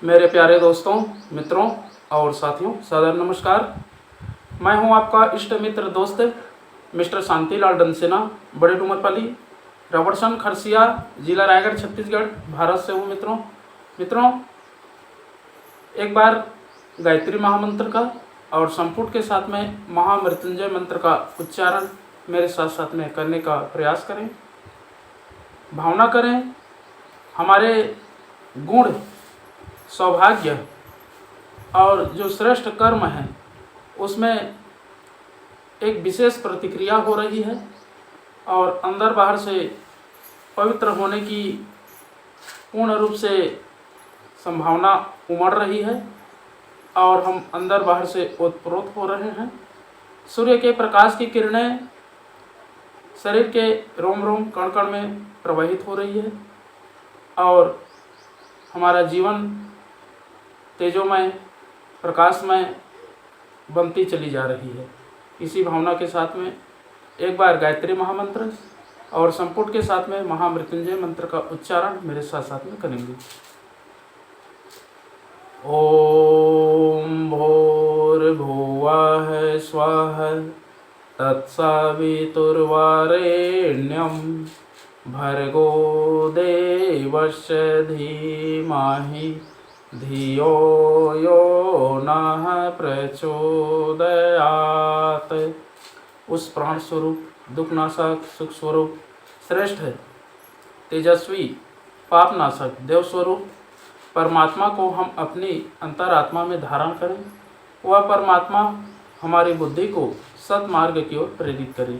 मेरे प्यारे दोस्तों, मित्रों और साथियों, सादर नमस्कार। मैं हूं आपका इष्ट मित्र दोस्त मिस्टर शांतिलाल डंसेना, बड़े डूमरपाली, रबड़सन, खरसिया, जिला रायगढ़, छत्तीसगढ़, भारत से हूं। मित्रों, एक बार गायत्री महामंत्र का और संपुट के साथ में महामृत्युंजय मंत्र का उच्चारण मेरे साथ साथ में करने का प्रयास करें। भावना करें हमारे गुण, सौभाग्य और जो श्रेष्ठ कर्म है उसमें एक विशेष प्रतिक्रिया हो रही है और अंदर बाहर से पवित्र होने की पूर्ण रूप से संभावना उमड़ रही है और हम अंदर बाहर से ओतप्रोत हो रहे हैं। सूर्य के प्रकाश की किरणें शरीर के रोम रोम कण कण में प्रवाहित हो रही है और हमारा जीवन तेजोमय, प्रकाशमय बनती चली जा रही है। इसी भावना के साथ में एक बार गायत्री महामंत्र और संपुट के साथ में महामृत्युंजय मंत्र का उच्चारण मेरे साथ साथ में करेंगे। ओम भूर्भुवः स्वः तत्सवितुर्वरेण्यं भर्गो देवस्य धीमहि धियो यो नः प्रचोदयात्। उस प्राण स्वरूप, दुखनाशक, सुख स्वरूप, श्रेष्ठ, तेजस्वी, पापनाशक, देव स्वरूप परमात्मा को हम अपनी अंतरात्मा में धारण करें। वह परमात्मा हमारी बुद्धि को सत्मार्ग की ओर प्रेरित करे।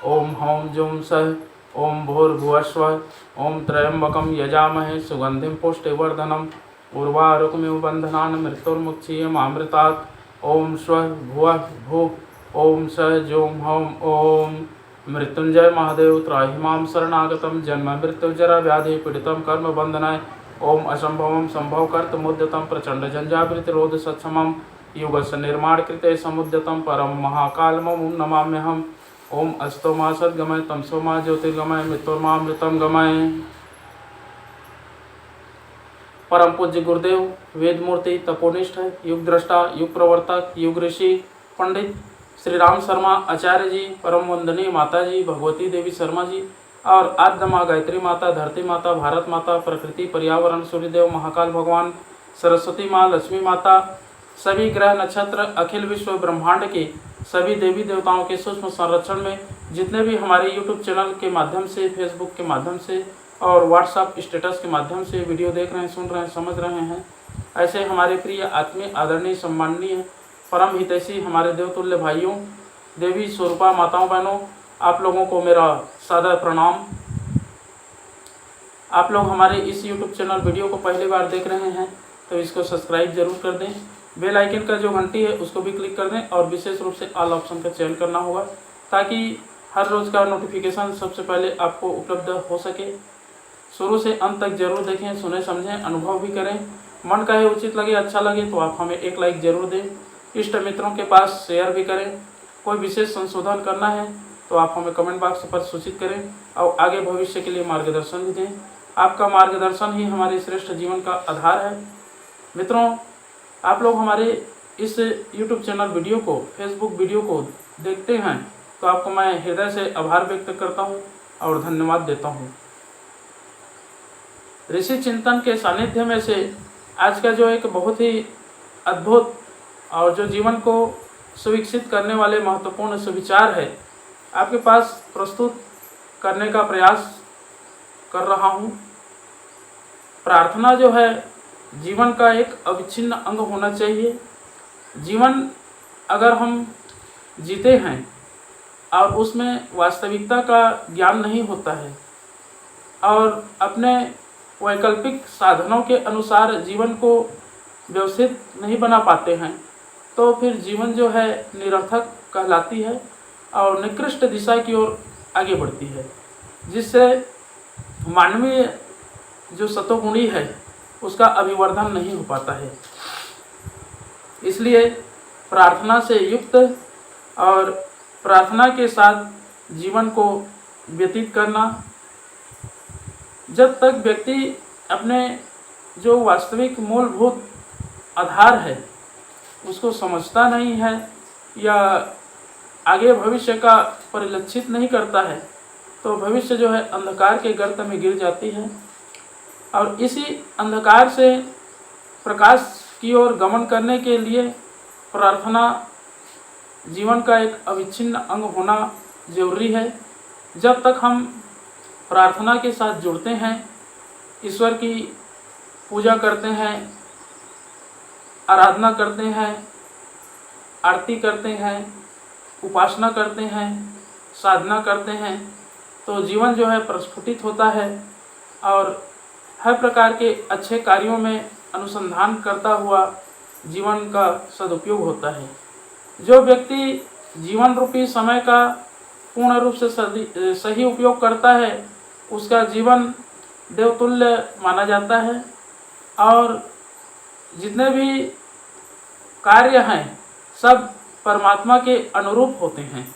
ओम हौं जूं सः ओम भूर्भुवस्वः ओम त्र्यंबकं यजामहे सुगंधिं पुष्टिवर्धनम् उर्वारुकमिव बन्धनान् मृत्युर्मुक्षीयमामृतात्। ओम स्वः भुवः भुः ओम सः जूं हौं ओम। मृत्युंजय महादेव त्राहि मां शरणागतं जन्म मृत्युजरा व्याधि पीडितं कर्म बंधनाय। ओम असंभवं संभव कर्तमुद्यतं प्रचंड झंझावृतिरोध सत्समं युगस्य निर्माण कृते समुद्यतं परम महाकालमं नमाम्यहम्। ओम अस्तो मा सद्गमय तमसो मा ज्योतिर्गमय मृत्युर्मामृतं गमय। परम पूज्य गुरुदेव, वेद मूर्ति, तपोनिष्ठ, युग दृष्टा, युग प्रवर्तक, युग ऋषि, पंडित श्री राम शर्मा आचार्य जी, परम वंदनीय माता जी भगवती देवी शर्मा जी और आद्य माँ गायत्री माता, धरती माता, भारत माता, प्रकृति, पर्यावरण, सूर्यदेव, महाकाल भगवान, सरस्वती माँ, लक्ष्मी माता, सभी ग्रह नक्षत्र, अखिल विश्व ब्रह्मांड के सभी देवी देवताओं के सूक्ष्म संरक्षण में जितने भी हमारे यूट्यूब चैनल के माध्यम से, फेसबुक के माध्यम से और व्हाट्सएप स्टेटस के माध्यम से वीडियो देख रहे हैं, सुन रहे हैं, समझ रहे हैं, ऐसे हमारे प्रिय आत्मीय, आदरणीय, सम्माननीय, परम हितैषी हमारे देवतुल्य भाइयों, देवी स्वरूपा माताओं, बहनों, आप लोगों को मेरा सादर प्रणाम। आप लोग हमारे इस YouTube चैनल वीडियो को पहली बार देख रहे हैं तो इसको सब्सक्राइब जरूर कर दें। बेल आइकन का जो घंटी है उसको भी क्लिक कर दें और विशेष रूप से ऑल ऑप्शन का चयन करना होगा ताकि हर रोज़ का नोटिफिकेशन सबसे पहले आपको उपलब्ध हो सके। शुरू से अंत तक जरूर देखें, सुने, समझें, अनुभव भी करें। मन का है उचित लगे, अच्छा लगे तो आप हमें एक लाइक जरूर दें। इष्ट मित्रों के पास शेयर भी करें। कोई विशेष संशोधन करना है तो आप हमें कमेंट बॉक्स पर सूचित करें और आगे भविष्य के लिए मार्गदर्शन भी दें। आपका मार्गदर्शन ही हमारे श्रेष्ठ जीवन का आधार है। मित्रों, आप लोग हमारे इस YouTube चैनल वीडियो को, फेसबुक वीडियो को देखते हैं तो आपको मैं हृदय से आभार व्यक्त करता हूं और धन्यवाद देता हूं। ऋषि चिंतन के सानिध्य में से आज का जो एक बहुत ही अद्भुत और जो जीवन को सुविकसित करने वाले महत्वपूर्ण सुविचार है आपके पास प्रस्तुत करने का प्रयास कर रहा हूं। प्रार्थना जो है जीवन का एक अविच्छिन्न अंग होना चाहिए। जीवन अगर हम जीते हैं और उसमें वास्तविकता का ज्ञान नहीं होता है और अपने वैकल्पिक साधनों के अनुसार जीवन को व्यवस्थित नहीं बना पाते हैं तो फिर जीवन जो है निरर्थक कहलाती है और निकृष्ट दिशा की ओर आगे बढ़ती है, जिससे मानवीय जो सतोगुणी है उसका अभिवर्धन नहीं हो पाता है। इसलिए प्रार्थना से युक्त और प्रार्थना के साथ जीवन को व्यतीत करना, जब तक व्यक्ति अपने जो वास्तविक मूलभूत आधार है उसको समझता नहीं है या आगे भविष्य का परिलक्षित नहीं करता है, तो भविष्य जो है अंधकार के गर्त में गिर जाती है। और इसी अंधकार से प्रकाश की ओर गमन करने के लिए प्रार्थना जीवन का एक अविच्छिन्न अंग होना जरूरी है। जब तक हम प्रार्थना के साथ जुड़ते हैं, ईश्वर की पूजा करते हैं, आराधना करते हैं, आरती करते हैं, उपासना करते हैं, साधना करते हैं, तो जीवन जो है प्रस्फुटित होता है और हर प्रकार के अच्छे कार्यों में अनुसंधान करता हुआ जीवन का सदुपयोग होता है। जो व्यक्ति जीवन रूपी समय का पूर्ण रूप से सही उपयोग करता है, उसका जीवन देवतुल्य माना जाता है और जितने भी कार्य हैं सब परमात्मा के अनुरूप होते हैं।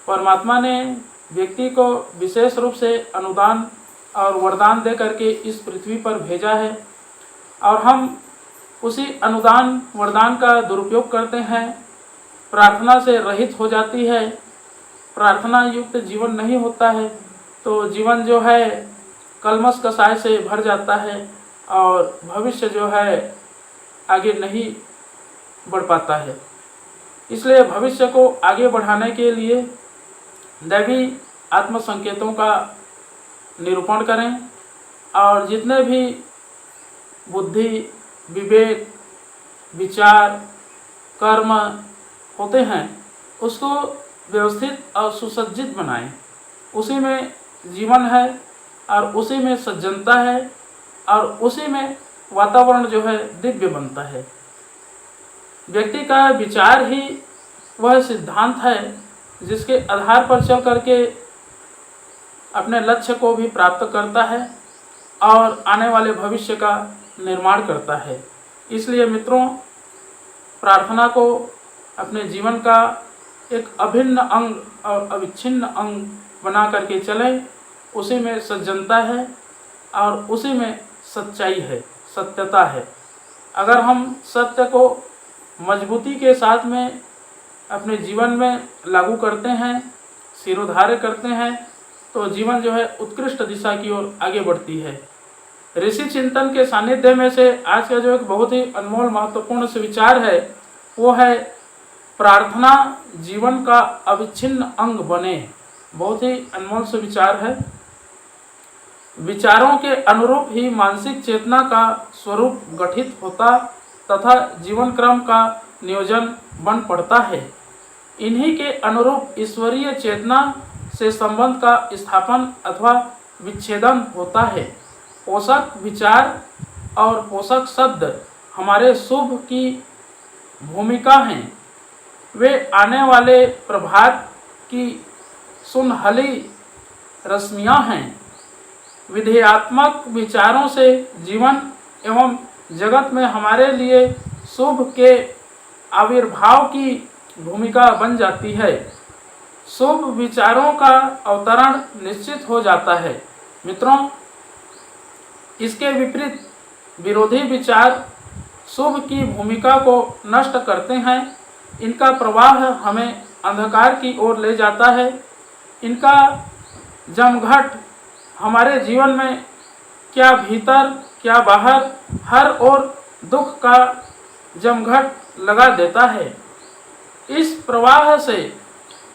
परमात्मा ने व्यक्ति को विशेष रूप से अनुदान और वरदान दे करके इस पृथ्वी पर भेजा है और हम उसी अनुदान वरदान का दुरुपयोग करते हैं, प्रार्थना से रहित हो जाती है, प्रार्थना युक्त जीवन नहीं होता है, तो जीवन जो है कलमश कसाय से भर जाता है और भविष्य जो है आगे नहीं बढ़ पाता है। इसलिए भविष्य को आगे बढ़ाने के लिए दैवी आत्म संकेतों का निरूपण करें और जितने भी बुद्धि, विवेक, विचार, कर्म होते हैं उसको व्यवस्थित और सुसज्जित बनाएं। उसी में जीवन है और उसी में सज्जनता है और उसी में वातावरण जो है दिव्य बनता है। व्यक्ति का विचार ही वह सिद्धांत है जिसके आधार पर चल करके अपने लक्ष्य को भी प्राप्त करता है और आने वाले भविष्य का निर्माण करता है। इसलिए मित्रों, प्रार्थना को अपने जीवन का एक अभिन्न अंग और अविच्छिन्न अंग बना करके चलें। उसी में सज्जनता है और उसी में सच्चाई है, सत्यता है। अगर हम सत्य को मजबूती के साथ में अपने जीवन में लागू करते हैं, सिरोधार्य करते हैं, तो जीवन जो है उत्कृष्ट दिशा की ओर आगे बढ़ती है। ऋषि चिंतन के सानिध्य में से आज का जो एक बहुत ही अनमोल महत्वपूर्ण से विचार है वो है प्रार्थना जीवन का अविच्छिन्न अंग बने। बहुत ही अनमोल से विचार है। विचारों के अनुरूप ही मानसिक चेतना का स्वरूप गठित होता तथा जीवन क्रम का नियोजन बन पड़ता है। इन्हीं के अनुरूप ईश्वरीय चेतना से संबंध का स्थापन अथवा विच्छेदन होता है। पोषक विचार और पोषक शब्द हमारे शुभ की भूमिका हैं। वे आने वाले प्रभात की सुनहली रश्मियाँ हैं। विधेयात्मक विचारों से जीवन एवं जगत में हमारे लिए शुभ के आविर्भाव की भूमिका बन जाती है। शुभ विचारों का अवतरण निश्चित हो जाता है। मित्रों, इसके विपरीत विरोधी विचार शुभ की भूमिका को नष्ट करते हैं। इनका प्रवाह हमें अंधकार की ओर ले जाता है। इनका जमघट हमारे जीवन में क्या भीतर क्या बाहर हर ओर दुख का जमघट लगा देता है। इस प्रवाह से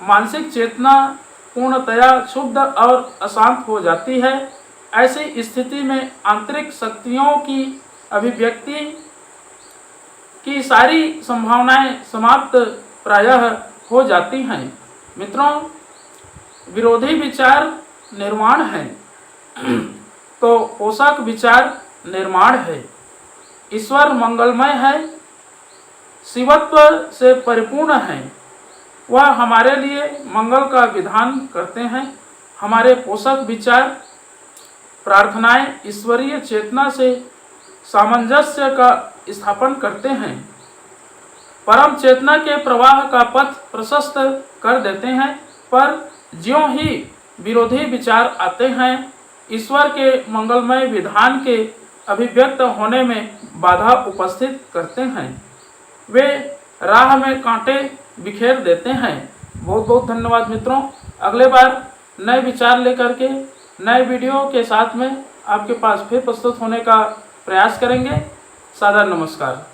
मानसिक चेतना पूर्णतया क्षुब्ध और अशांत हो जाती है। ऐसी स्थिति में आंतरिक शक्तियों की अभिव्यक्ति की सारी संभावनाएं समाप्त प्रायः हो जाती हैं। मित्रों, विरोधी विचार निर्माण है तो पोषक विचार निर्माण है। ईश्वर मंगलमय है, शिवत्व से परिपूर्ण है। वह हमारे लिए मंगल का विधान करते हैं। हमारे पोषक विचार प्रार्थनाएं ईश्वरीय चेतना से सामंजस्य का स्थापन करते हैं। परम चेतना के प्रवाह का पथ प्रशस्त कर देते हैं। पर ज्यों ही विरोधी विचार आते हैं, ईश्वर के मंगलमय विधान के अभिव्यक्त होने में बाधा उपस्थित करते हैं। वे राह में कांटे बिखेर देते हैं। बहुत बहुत धन्यवाद मित्रों। अगले बार नए विचार लेकर के नए वीडियो के साथ में आपके पास फिर प्रस्तुत होने का प्रयास करेंगे। सादर नमस्कार।